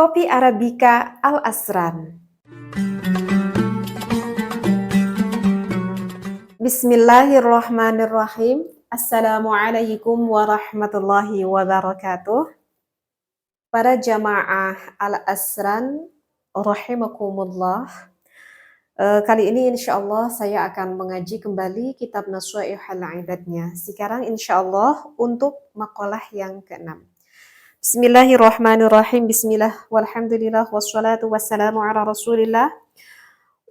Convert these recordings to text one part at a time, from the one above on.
Kopi Arabica Al Asran. Bismillahirrahmanirrahim. Assalamualaikum warahmatullahi wabarakatuh. Para jamaah Al Asran, rahimakumullah. Kali ini insya Allah saya akan mengaji kembali kitab Nashwaihul Ibadnya. Sekarang insya Allah untuk makalah yang keenam. Bismillahirrahmanirrahim. Bismillah walhamdulillah wassalatu wassalamu ala rasulillah.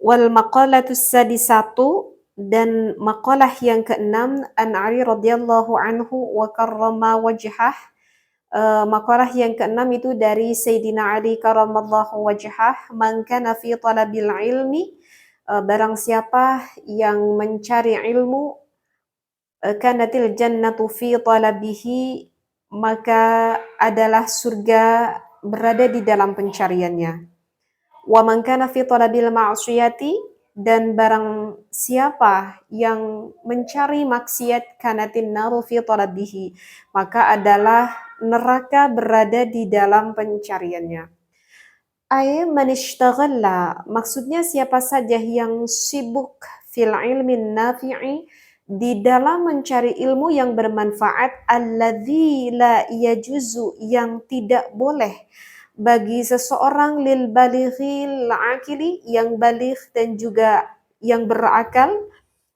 Wal maqalatus sadisatu, dan maqalah yang keenam, an Ali radhiyallahu anhu wa karrama wajhah. Maqalah yang keenam itu dari Sayyidina Ali karramallahu wajhah. Man kana fi talabil ilmi, barang siapa yang mencari ilmu, kanatil jannatu fi talabihi, maka adalah surga berada di dalam pencariannya. Wa man kana fi talabil ma'siyati, dan barang siapa yang mencari maksiat, kanatin naru fi talabihi, maka adalah neraka berada di dalam pencariannya. Ay man ishtaghala, maksudnya siapa saja yang sibuk fil ilmi nafi'i, di dalam mencari ilmu yang bermanfaat, alladzi la yajuzu, yang tidak boleh bagi seseorang, lil balighil akili, yang baligh dan juga yang berakal,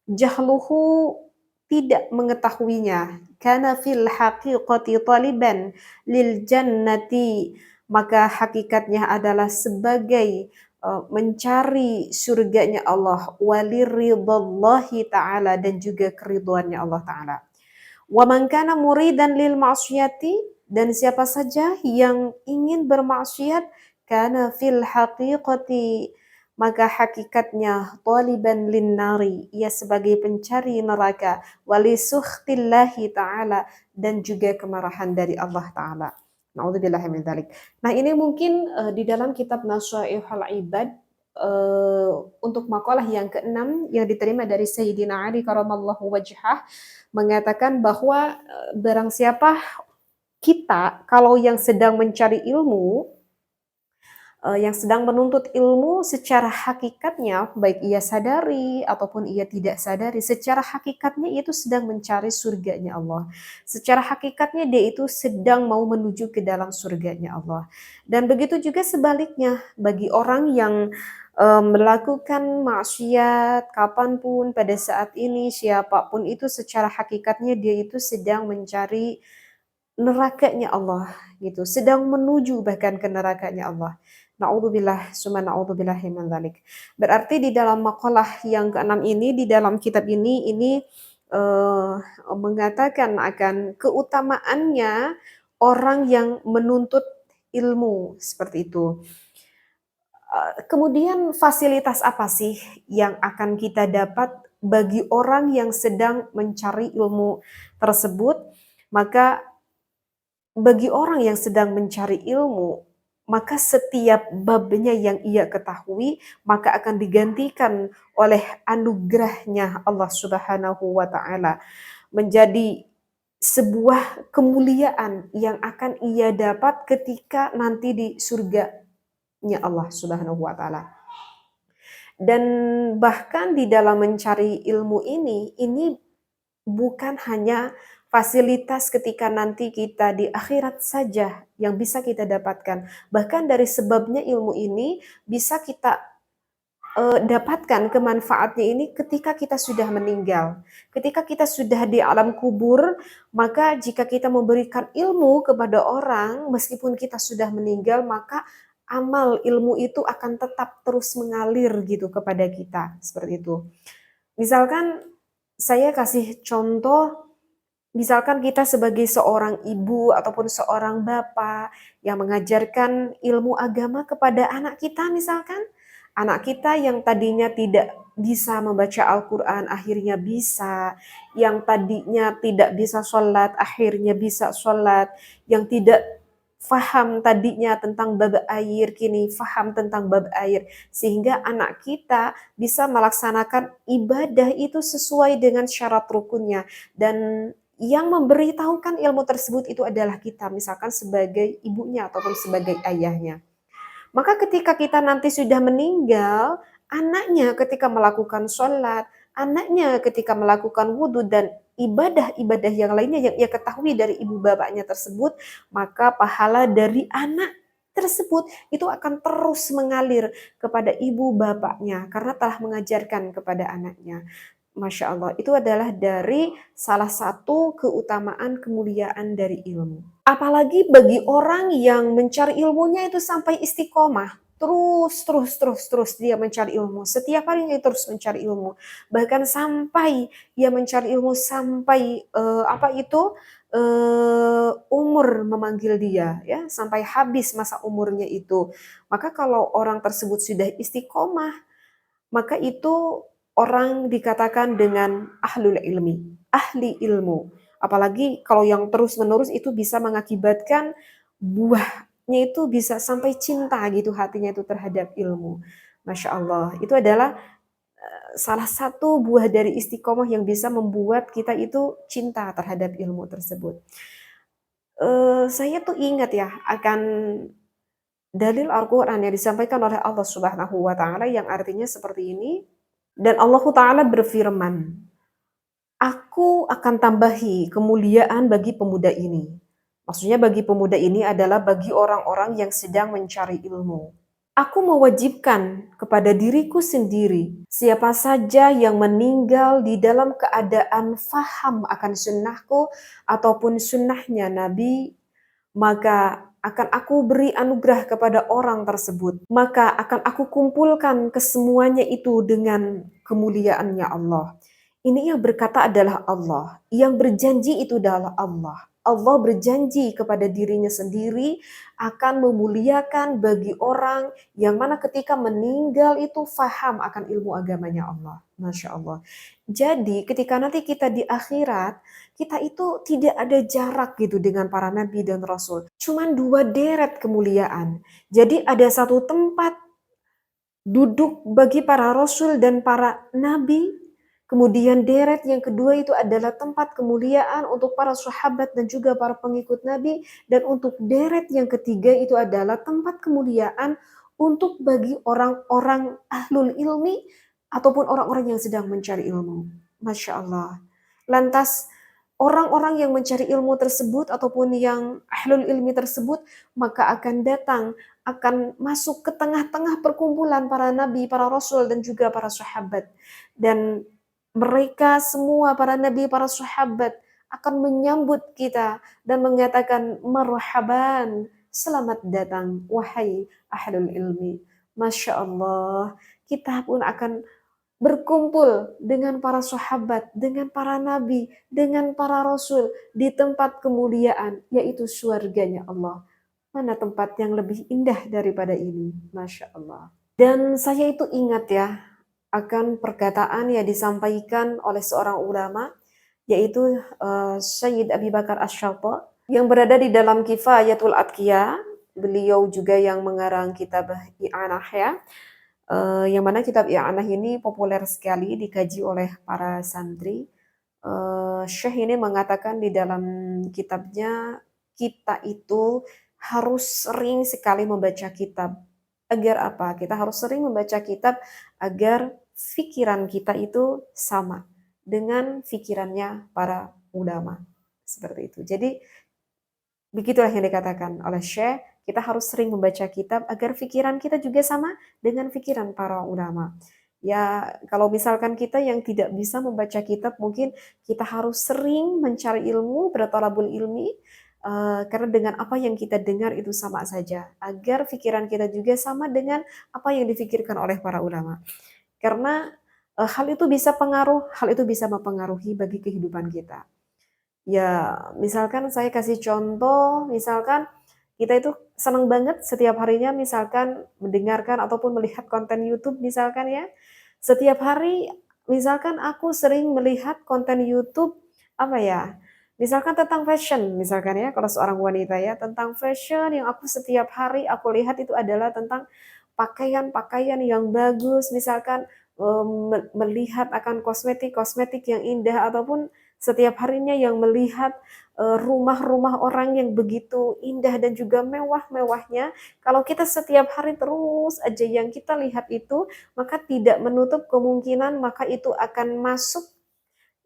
jahluhu, tidak mengetahuinya, kana fil haqiqati taliban lil jannati, maka hakikatnya adalah sebagai mencari surganya Allah, waliridallahi ta'ala, dan juga keriduannya Allah ta'ala. Wa man kana muridan lil ma'siyati, dan siapa saja yang ingin bermaksiat, kana fil haqiqati, maka hakikatnya taliban lin nari, ia sebagai pencari neraka, wali sukhtillahi ta'ala, dan juga kemarahan dari Allah ta'ala. Na'udzubillahi min dzalik. Nah, ini mungkin di dalam kitab Nashwaihul Ibad, untuk makalah yang keenam yang diterima dari Sayyidina Ali karramallahu wajhah, mengatakan bahwa barang siapa kita kalau yang sedang mencari ilmu, yang sedang menuntut ilmu, secara hakikatnya, baik ia sadari ataupun ia tidak sadari, secara hakikatnya itu sedang mencari surganya Allah. Secara hakikatnya dia itu sedang mau menuju ke dalam surganya Allah. Dan begitu juga sebaliknya, bagi orang yang melakukan maksiat kapanpun, pada saat ini, siapapun itu, secara hakikatnya dia itu sedang mencari nerakanya Allah, gitu, sedang menuju bahkan ke nerakanya Allah. Na'udzubillah, summa na'udzubillahi min dzalik. Berarti di dalam makalah yang keenam ini, di dalam kitab ini mengatakan akan keutamaannya orang yang menuntut ilmu, seperti itu. Kemudian fasilitas apa sih yang akan kita dapat bagi orang yang sedang mencari ilmu tersebut? Maka bagi orang yang sedang mencari ilmu, maka setiap babnya yang ia ketahui, maka akan digantikan oleh anugerahnya Allah Subhanahu wa Ta'ala, menjadi sebuah kemuliaan yang akan ia dapat ketika nanti di surganya Allah Subhanahu wa Ta'ala. Dan bahkan di dalam mencari ilmu ini bukan hanya fasilitas ketika nanti kita di akhirat saja yang bisa kita dapatkan. Bahkan dari sebabnya ilmu ini bisa kita dapatkan kemanfaatnya ini ketika kita sudah meninggal. Ketika kita sudah di alam kubur, maka jika kita memberikan ilmu kepada orang, meskipun kita sudah meninggal, maka amal ilmu itu akan tetap terus mengalir gitu kepada kita, seperti itu. Misalkan saya kasih contoh, misalkan kita sebagai seorang ibu ataupun seorang bapak yang mengajarkan ilmu agama kepada anak kita, misalkan anak kita yang tadinya tidak bisa membaca Al-Quran akhirnya bisa, yang tadinya tidak bisa sholat akhirnya bisa sholat, yang tidak faham tadinya tentang bab air kini faham tentang bab air, sehingga anak kita bisa melaksanakan ibadah itu sesuai dengan syarat rukunnya, dan yang memberitahukan ilmu tersebut itu adalah kita, misalkan sebagai ibunya ataupun sebagai ayahnya. Maka ketika kita nanti sudah meninggal, anaknya ketika melakukan sholat, anaknya ketika melakukan wudhu dan ibadah-ibadah yang lainnya yang ia ketahui dari ibu bapaknya tersebut, maka pahala dari anak tersebut itu akan terus mengalir kepada ibu bapaknya karena telah mengajarkan kepada anaknya. Masya Allah, itu adalah dari salah satu keutamaan kemuliaan dari ilmu. Apalagi bagi orang yang mencari ilmunya itu sampai istiqomah. Terus dia mencari ilmu. Setiap hari dia terus mencari ilmu. Bahkan sampai dia mencari ilmu sampai umur memanggil dia ya, sampai habis masa umurnya itu. Maka kalau orang tersebut sudah istiqomah, maka itu orang dikatakan dengan ahlul ilmi, ahli ilmu. Apalagi kalau yang terus-menerus itu bisa mengakibatkan buahnya itu bisa sampai cinta gitu hatinya itu terhadap ilmu. Masya Allah, itu adalah salah satu buah dari istiqomah yang bisa membuat kita itu cinta terhadap ilmu tersebut. Saya tuh ingat ya akan dalil Al-Quran yang disampaikan oleh Allah Subhanahu wa Ta'ala yang artinya seperti ini. Dan Allah Ta'ala berfirman, Aku akan tambahi kemuliaan bagi pemuda ini. Maksudnya bagi pemuda ini adalah bagi orang-orang yang sedang mencari ilmu. Aku mewajibkan kepada diriku sendiri, siapa saja yang meninggal di dalam keadaan faham akan sunnahku ataupun sunnahnya Nabi, maka akan aku beri anugerah kepada orang tersebut. Maka akan aku kumpulkan kesemuanya itu dengan kemuliaannya Allah. Ini yang berkata adalah Allah. Yang berjanji itu adalah Allah. Allah berjanji kepada dirinya sendiri akan memuliakan bagi orang yang mana ketika meninggal itu faham akan ilmu agamanya Allah. Masya Allah. Jadi ketika nanti kita di akhirat, kita itu tidak ada jarak gitu dengan para nabi dan rasul. Cuman dua deret kemuliaan. Jadi ada satu tempat duduk bagi para rasul dan para nabi. Kemudian deret yang kedua itu adalah tempat kemuliaan untuk para sahabat dan juga para pengikut Nabi. Dan untuk deret yang ketiga itu adalah tempat kemuliaan untuk bagi orang-orang ahlul ilmi ataupun orang-orang yang sedang mencari ilmu. Masya Allah. Lantas orang-orang yang mencari ilmu tersebut ataupun yang ahlul ilmi tersebut maka akan datang, akan masuk ke tengah-tengah perkumpulan para nabi, para rasul dan juga para sahabat. Dan mereka semua para nabi, para sahabat akan menyambut kita dan mengatakan marhaban, selamat datang wahai ahlul ilmi. Masya Allah, kita pun akan berkumpul dengan para sahabat, dengan para nabi, dengan para rasul di tempat kemuliaan, yaitu surganya Allah. Mana tempat yang lebih indah daripada ini? Masya Allah. Dan saya itu ingat ya, akan perkataan yang disampaikan oleh seorang ulama, yaitu Sayyid Abi Bakar Asy-Syata, yang berada di dalam Kifayatul Atqiya. Beliau juga yang mengarang kitab I'anah ya. Yang mana kitab I'anah ini populer sekali dikaji oleh para santri. Syekh ini mengatakan di dalam kitabnya, kita itu harus sering sekali membaca kitab. Agar apa? Kita harus sering membaca kitab agar pikiran kita itu sama dengan pikirannya para ulama. Seperti itu. Jadi begitulah yang dikatakan oleh Syekh, kita harus sering membaca kitab agar pikiran kita juga sama dengan pikiran para ulama. Ya, kalau misalkan kita yang tidak bisa membaca kitab, mungkin kita harus sering mencari ilmu, bertolabul ilmi, karena dengan apa yang kita dengar itu sama saja, agar pikiran kita juga sama dengan apa yang difikirkan oleh para ulama. Karena hal itu bisa hal itu bisa mempengaruhi bagi kehidupan kita. Ya, misalkan saya kasih contoh, misalkan kita itu senang banget setiap harinya misalkan mendengarkan ataupun melihat konten YouTube misalkan ya. Setiap hari misalkan aku sering melihat konten YouTube apa ya? Misalkan tentang fashion misalkan ya, kalau seorang wanita ya, tentang fashion yang aku setiap hari aku lihat itu adalah tentang pakaian-pakaian yang bagus, misalkan melihat akan kosmetik-kosmetik yang indah ataupun setiap harinya yang melihat rumah-rumah orang yang begitu indah dan juga mewah-mewahnya, kalau kita setiap hari terus aja yang kita lihat itu, maka tidak menutup kemungkinan maka itu akan masuk,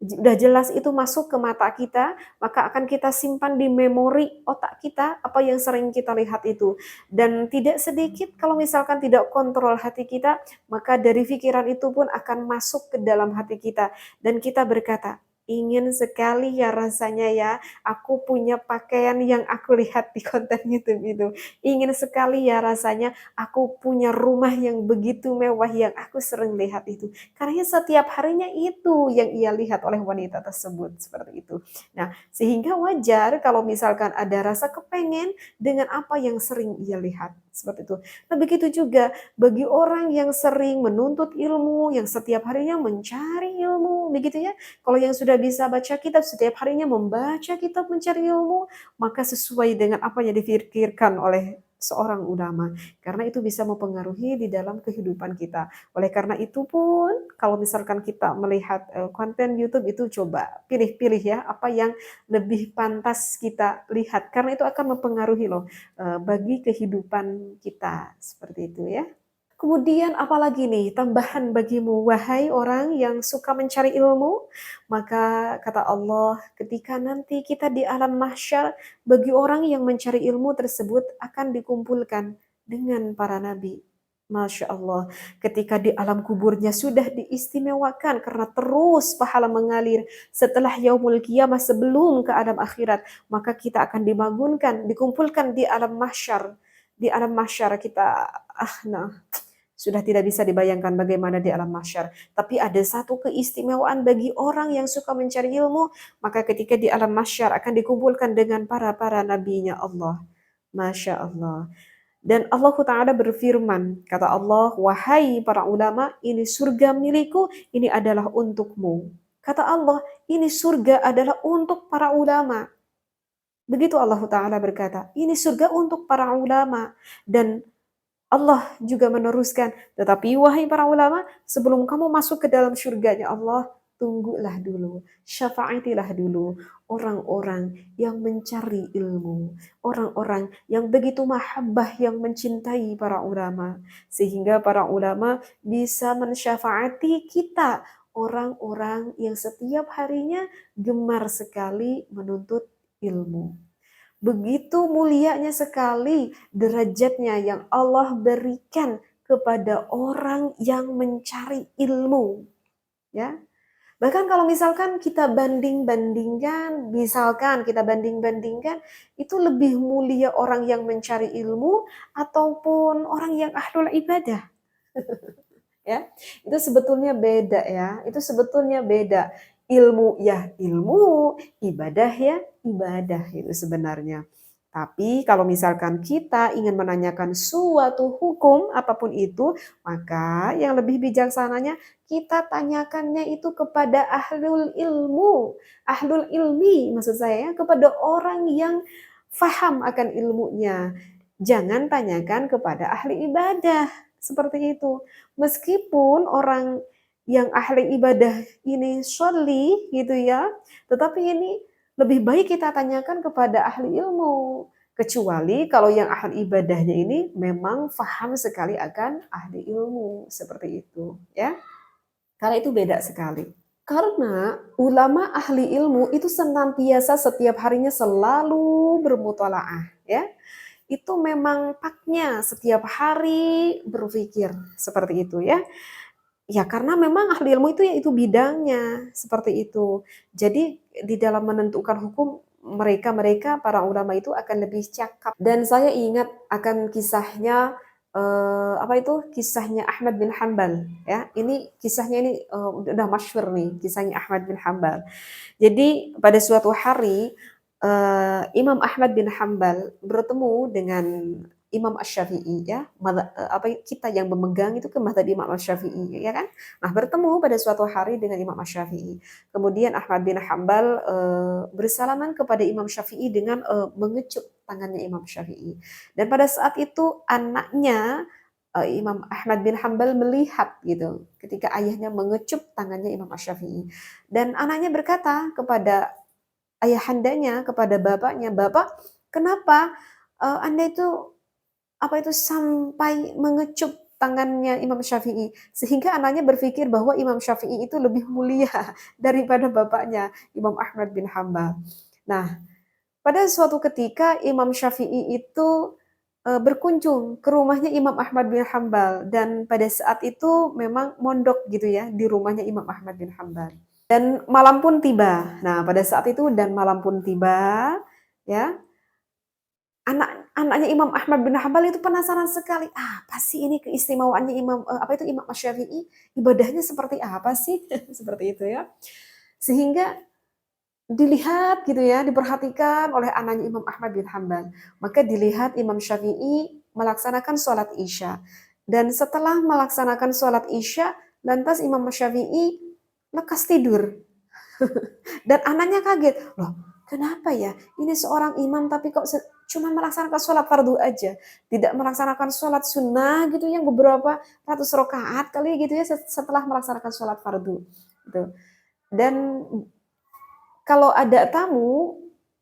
udah jelas itu masuk ke mata kita, maka akan kita simpan di memori otak kita apa yang sering kita lihat itu. Dan tidak sedikit kalau misalkan tidak kontrol hati kita, maka dari pikiran itu pun akan masuk ke dalam hati kita dan kita berkata, ingin sekali ya rasanya ya, aku punya pakaian yang aku lihat di konten YouTube itu. Ingin sekali ya rasanya aku punya rumah yang begitu mewah yang aku sering lihat itu. Karena setiap harinya itu yang ia lihat oleh wanita tersebut, seperti itu. Nah, sehingga wajar kalau misalkan ada rasa kepengen dengan apa yang sering ia lihat, seperti itu. Nah, begitu juga bagi orang yang sering menuntut ilmu, yang setiap harinya mencari ilmu, begitu ya. Kalau yang sudah bisa baca kitab, setiap harinya membaca kitab mencari ilmu, maka sesuai dengan apa yang dipikirkan oleh seorang ulama. Karena itu bisa mempengaruhi di dalam kehidupan kita. Oleh karena itu pun, kalau misalkan kita melihat, konten YouTube itu coba pilih-pilih ya, apa yang lebih pantas kita lihat, karena itu akan mempengaruhi loh, bagi kehidupan kita, seperti itu ya. Kemudian apalagi nih tambahan bagimu, wahai orang yang suka mencari ilmu? Maka kata Allah, ketika nanti kita di alam mahsyar, bagi orang yang mencari ilmu tersebut akan dikumpulkan dengan para nabi. Masya Allah, ketika di alam kuburnya sudah diistimewakan karena terus pahala mengalir setelah yaumul qiyamah sebelum ke alam akhirat, maka kita akan dibangunkan, dikumpulkan di alam mahsyar. Di alam mahsyar kita, nah, sudah tidak bisa dibayangkan bagaimana di alam mahsyar. Tapi ada satu keistimewaan bagi orang yang suka mencari ilmu, maka ketika di alam mahsyar akan dikumpulkan dengan para nabinya Allah. Masya Allah. Dan Allah Ta'ala berfirman, kata Allah, wahai para ulama, ini surga milikku, ini adalah untukmu. Kata Allah, ini surga adalah untuk para ulama. Begitu Allah Ta'ala berkata, ini surga untuk para ulama. Dan Allah juga meneruskan, tetapi wahai para ulama, sebelum kamu masuk ke dalam surganya Allah, tunggulah dulu, syafaatilah dulu orang-orang yang mencari ilmu, orang-orang yang begitu mahabbah yang mencintai para ulama, sehingga para ulama bisa mensyafaati kita, orang-orang yang setiap harinya gemar sekali menuntut ilmu. Begitu mulianya sekali derajatnya yang Allah berikan kepada orang yang mencari ilmu, ya. Bahkan kalau misalkan kita banding-bandingkan, misalkan kita banding-bandingkan, itu lebih mulia orang yang mencari ilmu ataupun orang yang ahlul ibadah, ya. Itu sebetulnya beda ya, itu sebetulnya beda. Ilmu ya ilmu, ibadah ya ibadah itu sebenarnya. Tapi kalau misalkan kita ingin menanyakan suatu hukum apapun itu, maka yang lebih bijaksananya kita tanyakannya itu kepada ahlul ilmu, ahlul ilmi maksud saya, kepada orang yang faham akan ilmunya. Jangan tanyakan kepada ahli ibadah, seperti itu. Meskipun orang yang ahli ibadah ini sholih gitu ya, tetapi ini lebih baik kita tanyakan kepada ahli ilmu. Kecuali kalau yang ahli ibadahnya ini memang faham sekali akan ahli ilmu, seperti itu ya. Karena itu beda sekali. Karena ulama ahli ilmu itu senantiasa setiap harinya selalu bermutolaah ya. Itu memang paknya setiap hari berpikir seperti itu ya. Ya karena memang ahli ilmu itu ya itu bidangnya, seperti itu. Jadi di dalam menentukan hukum mereka-mereka para ulama itu akan lebih cakap. Dan saya ingat akan kisahnya apa itu? Kisahnya Ahmad bin Hanbal ya. Ini kisahnya ini udah masyhur nih, kisahnya Ahmad bin Hanbal. Jadi pada suatu hari Imam Ahmad bin Hanbal bertemu dengan Imam Asy-Syafi'i ya, apa kita yang memegang itu ke mazhab Imam Asy-Syafi'i ya kan. Nah, bertemu pada suatu hari dengan Imam Asy-Syafi'i. Kemudian Ahmad bin Hanbal bersalaman kepada Imam Syafi'i dengan mengecup tangannya Imam Syafi'i. Dan pada saat itu anaknya Imam Ahmad bin Hambal melihat gitu ketika ayahnya mengecup tangannya Imam Asy-Syafi'i. Dan anaknya berkata kepada ayahandanya, kepada bapaknya, "Bapak, kenapa Anda itu sampai mengecup tangannya Imam Syafi'i?" Sehingga anaknya berpikir bahwa Imam Syafi'i itu lebih mulia daripada bapaknya, Imam Ahmad bin Hambal. Nah, pada suatu ketika Imam Syafi'i itu berkunjung ke rumahnya Imam Ahmad bin Hambal, dan pada saat itu memang mondok gitu ya di rumahnya Imam Ahmad bin Hambal. Dan malam pun tiba. Nah, pada saat itu dan malam pun tiba, ya, anaknya Imam Ahmad bin Hambal itu penasaran sekali, apa sih ini keistimewaannya Imam Asy-Syafi'i, ibadahnya seperti apa sih? Seperti itu ya. Sehingga dilihat gitu ya, diperhatikan oleh anaknya Imam Ahmad bin Hambal. Maka dilihat Imam Syafi'i melaksanakan sholat Isya. Dan setelah melaksanakan sholat Isya, lantas Imam Syafi'i lekas tidur. Dan anaknya kaget, loh kenapa ya? Ini seorang imam tapi kok cuma melaksanakan sholat fardu aja. Tidak melaksanakan sholat sunnah gitu yang beberapa ratus rakaat kali gitu ya setelah melaksanakan sholat fardu. Gitu. Dan kalau ada tamu,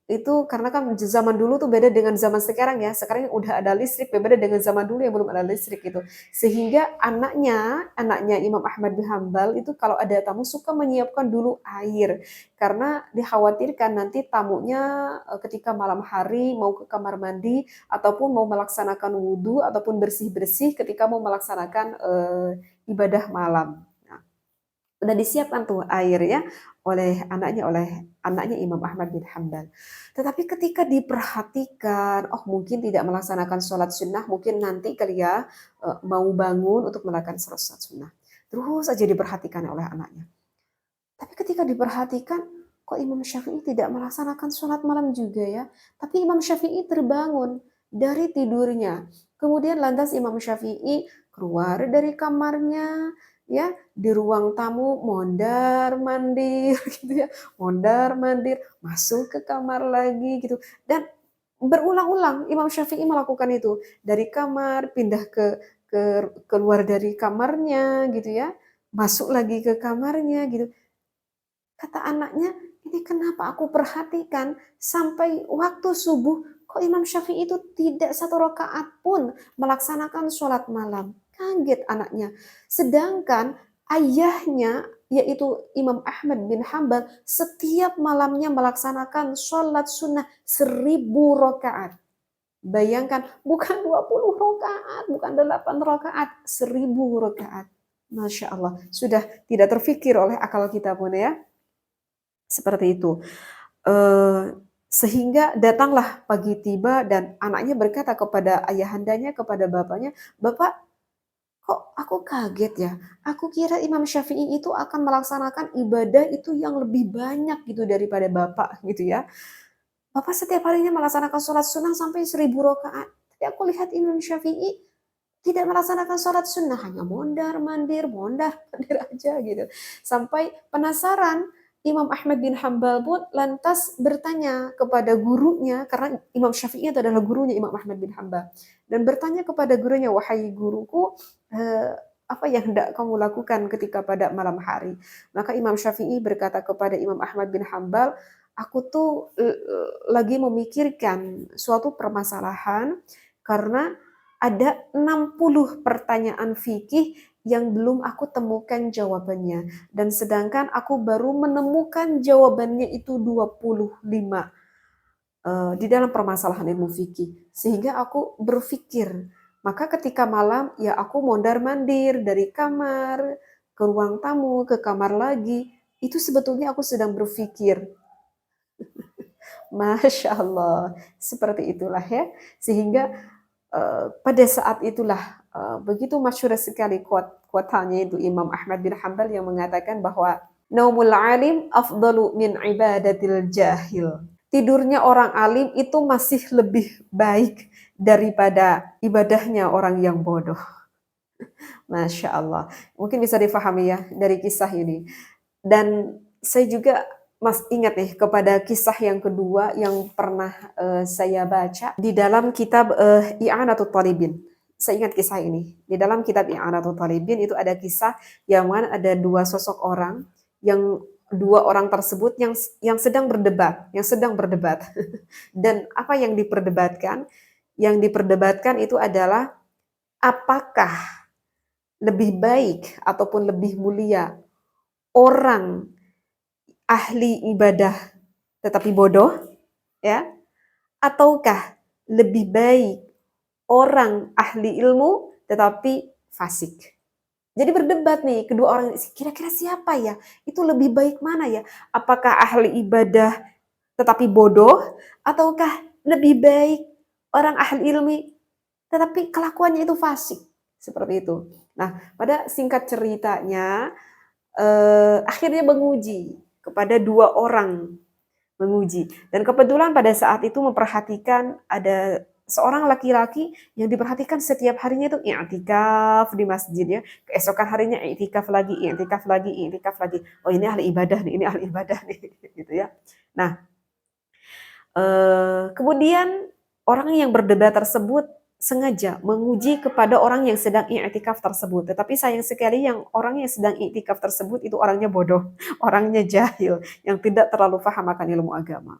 itu karena kan zaman dulu tuh beda dengan zaman sekarang ya. Sekarang udah ada listrik, beda dengan zaman dulu yang belum ada listrik gitu. Sehingga anaknya Imam Ahmad bin Hambal itu kalau ada tamu suka menyiapkan dulu air. Karena dikhawatirkan nanti tamunya ketika malam hari mau ke kamar mandi ataupun mau melaksanakan wudhu ataupun bersih-bersih ketika mau melaksanakan ibadah malam. Udah disiapkan tuh air ya oleh anaknya Imam Ahmad bin Hambal. Tetapi ketika diperhatikan, oh mungkin tidak melaksanakan sholat sunnah, mungkin nanti kali ya mau bangun untuk melakukan sholat sunnah. Terus saja diperhatikan oleh anaknya. Tapi ketika diperhatikan, kok Imam Syafi'i tidak melaksanakan sholat malam juga ya? Tapi Imam Syafi'i terbangun dari tidurnya. Kemudian lantas Imam Syafi'i keluar dari kamarnya, ya di ruang tamu mondar mandir gitu ya, mondar mandir masuk ke kamar lagi gitu, dan berulang-ulang Imam Syafi'i melakukan itu dari kamar pindah ke keluar dari kamarnya gitu ya, masuk lagi ke kamarnya gitu. Kata anaknya, ini kenapa aku perhatikan sampai waktu subuh, kok Imam Syafi'i itu tidak satu rakaat pun melaksanakan sholat malam. Kaget anaknya. Sedangkan ayahnya, yaitu Imam Ahmad bin Hambal, setiap malamnya melaksanakan sholat sunnah 1.000 rakaat. Bayangkan, bukan 20 rakaat, bukan 8 rakaat, 1.000 rakaat. Masya Allah, sudah tidak terfikir oleh akal kita pun ya. Seperti itu. Sehingga datanglah pagi tiba dan anaknya berkata kepada ayahandanya, kepada bapaknya, "Bapak, kok aku kaget ya? Aku kira Imam Syafi'i itu akan melaksanakan ibadah itu yang lebih banyak gitu daripada Bapak," gitu ya. "Bapak setiap harinya melaksanakan sholat sunnah sampai 1.000 rakaat. Tapi aku lihat Imam Syafi'i tidak melaksanakan sholat sunnah, hanya mondar mandir aja gitu." Sampai penasaran, Imam Ahmad bin Hambal pun lantas bertanya kepada gurunya, karena Imam Syafi'i itu adalah gurunya Imam Ahmad bin Hambal. Dan bertanya kepada gurunya, "Wahai guruku, apa yang hendak kamu lakukan ketika pada malam hari?" Maka Imam Syafi'i berkata kepada Imam Ahmad bin Hambal, "Aku tuh lagi memikirkan suatu permasalahan karena ada 60 pertanyaan fikih yang belum aku temukan jawabannya. Dan sedangkan aku baru menemukan jawabannya itu 25 di dalam permasalahan ilmu fikih. Sehingga aku berpikir, maka ketika malam ya aku mondar-mandir dari kamar ke ruang tamu, ke kamar lagi. Itu sebetulnya aku sedang berpikir." Masya Allah, seperti itulah ya. Sehingga pada saat itulah begitu masyhur sekali kuatannya itu Imam Ahmad bin Hambal yang mengatakan bahwa naumul alim afdalu min ibadatil jahil. Tidurnya orang alim itu masih lebih baik daripada ibadahnya orang yang bodoh. Masya Allah. Mungkin bisa difahami ya dari kisah ini. Dan saya juga ingat nih kepada kisah yang kedua yang pernah saya baca di dalam kitab I'anatul Talibin. saya ingat kisah ini. Di dalam kitab I'anatul Talibin itu ada kisah yang mana ada dua sosok orang, yang dua orang tersebut yang sedang berdebat, Dan apa yang diperdebatkan? Yang diperdebatkan itu adalah apakah lebih baik ataupun lebih mulia orang ahli ibadah tetapi bodoh, ya, ataukah lebih baik orang ahli ilmu tetapi fasik. Jadi berdebat nih kedua orang, kira-kira siapa ya? Itu lebih baik mana ya? Apakah ahli ibadah tetapi bodoh ataukah lebih baik orang ahli ilmu tetapi kelakuannya itu fasik? Seperti itu. Nah, pada singkat ceritanya akhirnya menguji kepada dua orang, menguji. Dan kebetulan pada saat itu memperhatikan ada seorang laki-laki yang diperhatikan setiap harinya itu i'tikaf di masjid, ya. Keesokan harinya i'tikaf lagi, i'tikaf lagi, i'tikaf lagi. Oh, ini ahli ibadah nih, ini ahli ibadah nih, gitu ya. Nah, kemudian orang yang berdebat tersebut sengaja menguji kepada orang yang sedang i'tikaf tersebut. Tetapi sayang sekali yang orang yang sedang i'tikaf tersebut itu orangnya bodoh, orangnya jahil, yang tidak terlalu paham akan ilmu agama.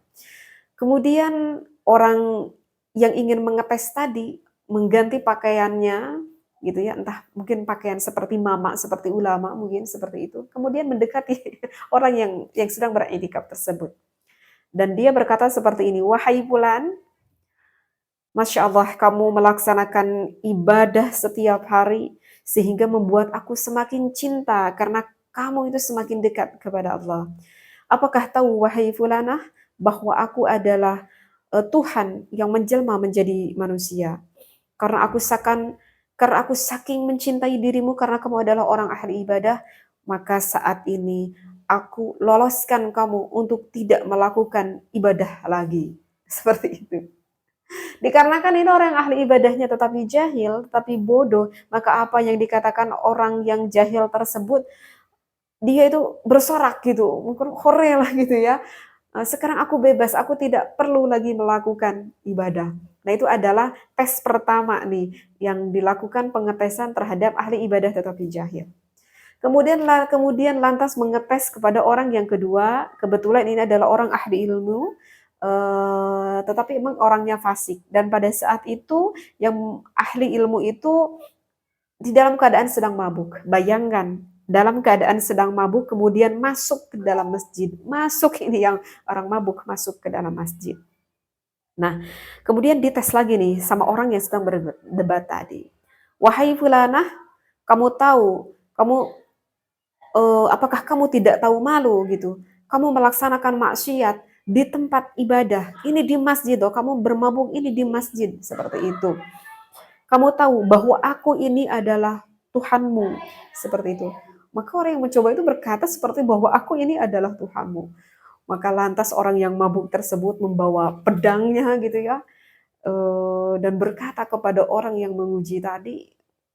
Kemudian orang yang ingin mengetes tadi mengganti pakaiannya, gitu ya, entah mungkin pakaian seperti mama, seperti ulama, mungkin seperti itu. Kemudian mendekati orang yang sedang beriktikaf tersebut. Dan dia berkata seperti ini, wahai fulan, Masya Allah, kamu melaksanakan ibadah setiap hari sehingga membuat aku semakin cinta karena kamu itu semakin dekat kepada Allah. Apakah tahu wahai fulanah bahwa aku adalah Tuhan yang menjelma menjadi manusia? Karena aku saking mencintai dirimu karena kamu adalah orang ahli ibadah, maka saat ini aku loloskan kamu untuk tidak melakukan ibadah lagi. Seperti itu. Dikarenakan ini orang yang ahli ibadahnya tetapi jahil, tetapi bodoh, maka apa yang dikatakan orang yang jahil tersebut, dia itu bersorak gitu, mungkin hore lah gitu ya. Sekarang aku bebas, aku tidak perlu lagi melakukan ibadah. Nah, itu adalah tes pertama nih yang dilakukan pengetesan terhadap ahli ibadah tetapi jahil. Kemudian lantas mengetes kepada orang yang kedua, kebetulan ini adalah orang ahli ilmu, tetapi memang orangnya fasik. Dan pada saat itu yang ahli ilmu itu di dalam keadaan sedang mabuk. Bayangkan, dalam keadaan sedang mabuk kemudian masuk ke dalam masjid. Masuk ini yang orang mabuk masuk ke dalam masjid. Nah, kemudian dites lagi nih sama orang yang sedang berdebat tadi. Wahai fulanah, kamu tahu, apakah kamu tidak tahu malu gitu? Kamu melaksanakan maksiat di tempat ibadah. Ini di masjid, kamu bermabuk ini di masjid, seperti itu. Kamu tahu bahwa aku ini adalah Tuhanmu, seperti itu. Maka orang yang mencoba itu berkata seperti bahwa aku ini adalah Tuhanmu. Maka lantas orang yang mabuk tersebut membawa pedangnya gitu ya, dan berkata kepada orang yang menguji tadi,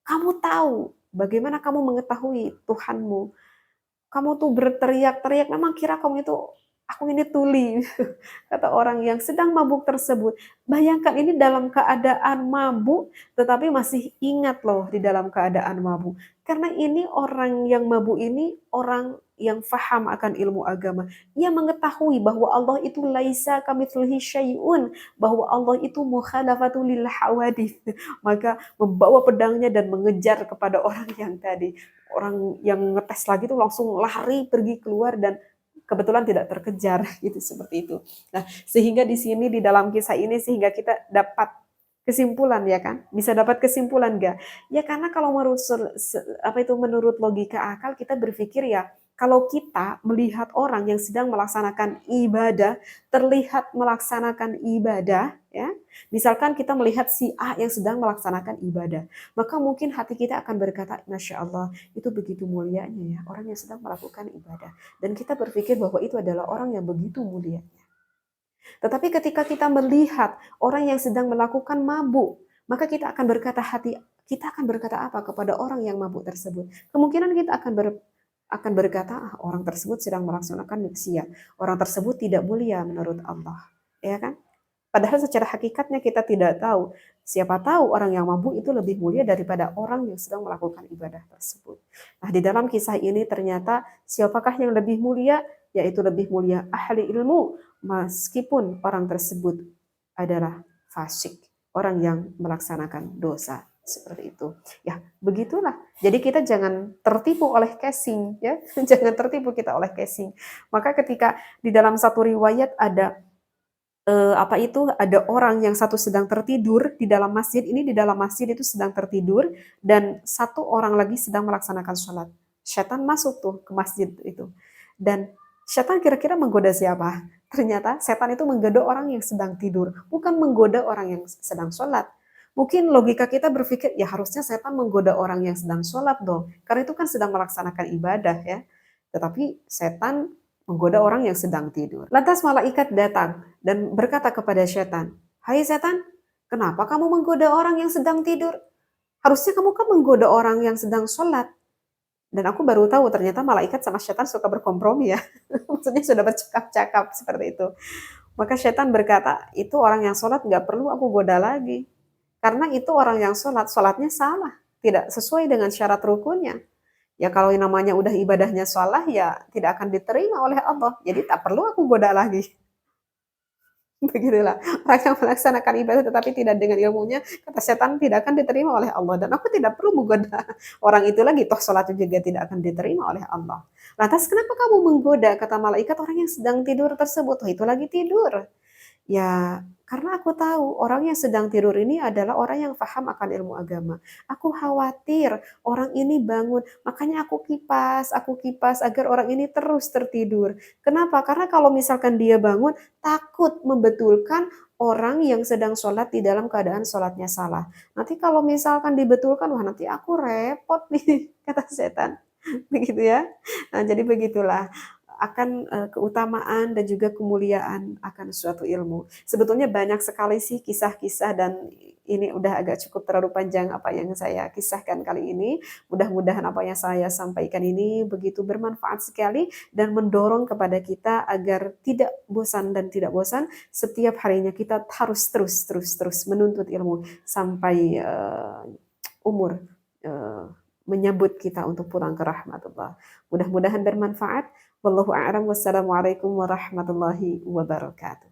kamu tahu bagaimana kamu mengetahui Tuhanmu? Kamu tuh berteriak-teriak, memang kira kamu itu, aku ini tuli, kata orang yang sedang mabuk tersebut. Bayangkan ini dalam keadaan mabuk, tetapi masih ingat loh di dalam keadaan mabuk. Karena ini orang yang mabuk ini, orang yang faham akan ilmu agama. Ia mengetahui bahwa Allah itu laisa kamitslihi syai'un, bahwa Allah itu mukhalafatul lil hawadits. Maka membawa pedangnya dan mengejar kepada orang yang tadi. Orang yang ngetes lagi itu langsung lari pergi keluar dan kebetulan tidak terkejar gitu, seperti itu. Nah, sehingga di sini di dalam kisah ini sehingga kita dapat kesimpulan, ya kan? Bisa dapat kesimpulan enggak? Ya karena kalau menurut logika akal kita berpikir ya, kalau kita melihat orang yang sedang melaksanakan ibadah, terlihat melaksanakan ibadah, ya. Misalkan kita melihat si A yang sedang melaksanakan ibadah, maka mungkin hati kita akan berkata, Masya Allah, itu begitu mulianya ya, orang yang sedang melakukan ibadah. Dan kita berpikir bahwa itu adalah orang yang begitu mulia. Tetapi ketika kita melihat orang yang sedang melakukan mabuk, maka kita akan berkata apa kepada orang yang mabuk tersebut? Kemungkinan kita akan berkata, orang tersebut sedang melaksanakan maksiat. Orang tersebut tidak mulia menurut Allah. Ya kan? Padahal secara hakikatnya kita tidak tahu Siapa tahu orang yang mabuk itu lebih mulia daripada orang yang sedang melakukan ibadah tersebut. Nah, di dalam kisah ini ternyata siapakah yang lebih mulia? Yaitu lebih mulia ahli ilmu, meskipun orang tersebut adalah fasik, orang yang melaksanakan dosa seperti itu. Ya, begitulah. Jadi kita jangan tertipu oleh casing, ya. Jangan tertipu kita oleh casing. Maka ketika di dalam satu riwayat ada ada orang yang satu sedang tertidur di dalam masjid, ini di dalam masjid itu sedang tertidur, dan satu orang lagi sedang melaksanakan sholat. Setan masuk tuh ke masjid itu. Dan setan kira-kira menggoda siapa? Ternyata setan itu menggoda orang yang sedang tidur, bukan menggoda orang yang sedang sholat. Mungkin logika kita berpikir, ya harusnya setan menggoda orang yang sedang sholat dong, karena itu kan sedang melaksanakan ibadah ya. Tetapi setan menggoda orang yang sedang tidur. Lantas malaikat datang dan berkata kepada setan, "Hai setan, kenapa kamu menggoda orang yang sedang tidur? Harusnya kamu kan menggoda orang yang sedang sholat." Dan aku baru tahu ternyata malaikat sama setan suka berkompromi ya. Maksudnya sudah bercakap-cakap seperti itu. Maka setan berkata, itu orang yang sholat nggak perlu aku goda lagi. Karena itu orang yang sholat, sholatnya salah. Tidak sesuai dengan syarat rukunnya. Ya kalau yang namanya udah ibadahnya salah ya tidak akan diterima oleh Allah. Jadi tak perlu aku goda lagi. Begitulah. Orang yang melaksanakan ibadah tetapi tidak dengan ilmunya, kata setan tidak akan diterima oleh Allah. Dan aku tidak perlu menggoda orang itu lagi. Toh sholat juga tidak akan diterima oleh Allah. Lantas kenapa kamu menggoda, kata malaikat, orang yang sedang tidur tersebut? Oh, itu lagi tidur. Ya, karena aku tahu orang yang sedang tidur ini adalah orang yang paham akan ilmu agama. Aku khawatir orang ini bangun, makanya aku kipas agar orang ini terus tertidur. Kenapa? Karena kalau misalkan dia bangun, takut membetulkan orang yang sedang sholat di dalam keadaan sholatnya salah. Nanti kalau misalkan dibetulkan, wah nanti aku repot nih, kata setan. Begitu ya. Nah, jadi begitulah akan keutamaan dan juga kemuliaan akan suatu ilmu. Sebetulnya banyak sekali sih kisah-kisah dan ini udah agak cukup terlalu panjang apa yang saya kisahkan kali ini. Mudah-mudahan apa yang saya sampaikan ini begitu bermanfaat sekali dan mendorong kepada kita agar tidak bosan dan tidak bosan setiap harinya kita harus terus menuntut ilmu sampai umur uh, menyambut kita untuk pulang ke rahmatullah. Mudah-mudahan bermanfaat. Wallahu a'lam. Wassalamualaikum warahmatullahi wabarakatuh.